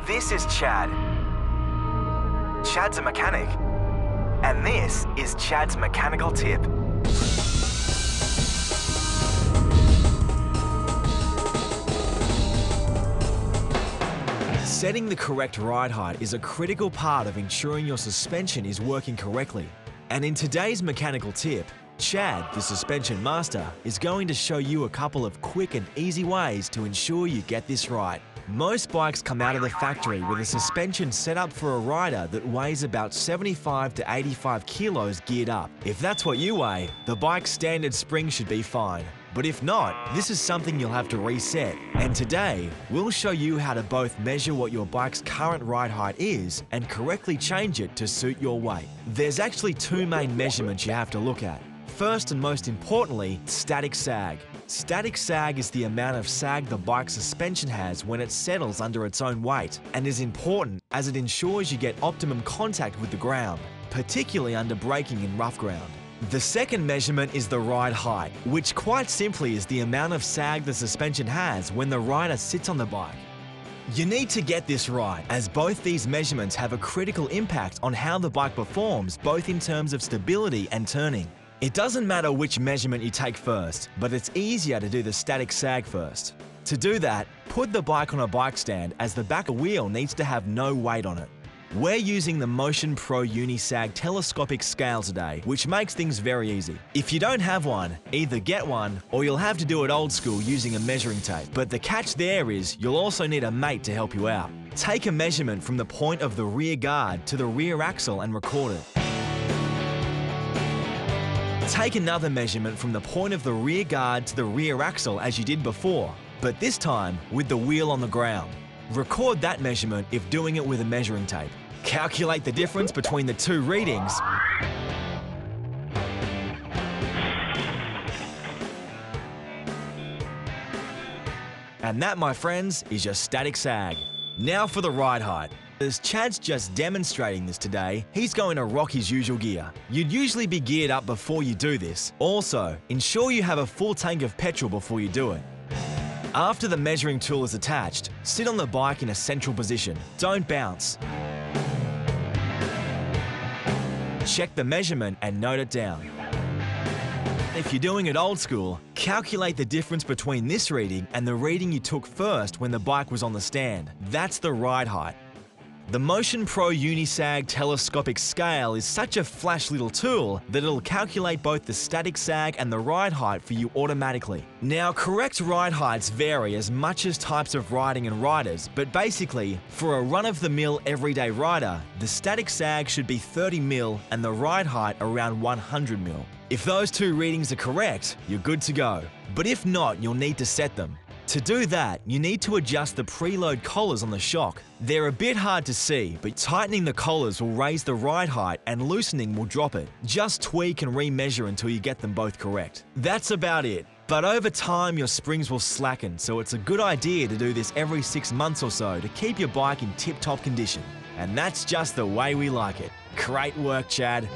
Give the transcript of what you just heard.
This is Chad. Chad's a mechanic. And this is Chad's mechanical tip. Setting the correct ride height is a critical part of ensuring your suspension is working correctly. And in today's mechanical tip, Chad, the suspension master, is going to show you a couple of quick and easy ways to ensure you get this right. Most bikes come out of the factory with a suspension set up for a rider that weighs about 75 to 85 kilos geared up. If that's what you weigh, the bike's standard spring should be fine. But if not, this is something you'll have to reset. And today, we'll show you how to both measure what your bike's current ride height is and correctly change it to suit your weight. There's actually two main measurements you have to look at. First and most importantly, static sag. Static sag is the amount of sag the bike's suspension has when it settles under its own weight, and is important as it ensures you get optimum contact with the ground, particularly under braking in rough ground. The second measurement is the ride height, which quite simply is the amount of sag the suspension has when the rider sits on the bike. You need to get this right, as both these measurements have a critical impact on how the bike performs, both in terms of stability and turning. It doesn't matter which measurement you take first, but it's easier to do the static sag first. To do that, put the bike on a bike stand, as the back wheel needs to have no weight on it. We're using the Motion Pro Unisag telescopic scale today, which makes things very easy. If you don't have one, either get one or you'll have to do it old school using a measuring tape. But the catch there is you'll also need a mate to help you out. Take a measurement from the point of the rear guard to the rear axle and record it. Take another measurement from the point of the rear guard to the rear axle as you did before, but this time with the wheel on the ground. Record that measurement if doing it with a measuring tape. Calculate the difference between the two readings and that, my friends, is your static sag. Now for the ride height. As Chad's just demonstrating this today, he's going to rock his usual gear. You'd usually be geared up before you do this. Also, ensure you have a full tank of petrol before you do it. After the measuring tool is attached, sit on the bike in a central position. Don't bounce. Check the measurement and note it down. If you're doing it old school, calculate the difference between this reading and the reading you took first when the bike was on the stand. That's the ride height. The Motion Pro Unisag telescopic scale is such a flash little tool that it'll calculate both the static sag and the ride height for you automatically. Now, correct ride heights vary as much as types of riding and riders, but basically, for a run-of-the-mill everyday rider, the static sag should be 30 mil and the ride height around 100 mil. If those two readings are correct, you're good to go. But if not, you'll need to set them. To do that, you need to adjust the preload collars on the shock. They're a bit hard to see, but tightening the collars will raise the ride height and loosening will drop it. Just tweak and remeasure until you get them both correct. That's about it. But over time, your springs will slacken, so it's a good idea to do this every 6 months or so to keep your bike in tip-top condition. And that's just the way we like it. Great work, Chad.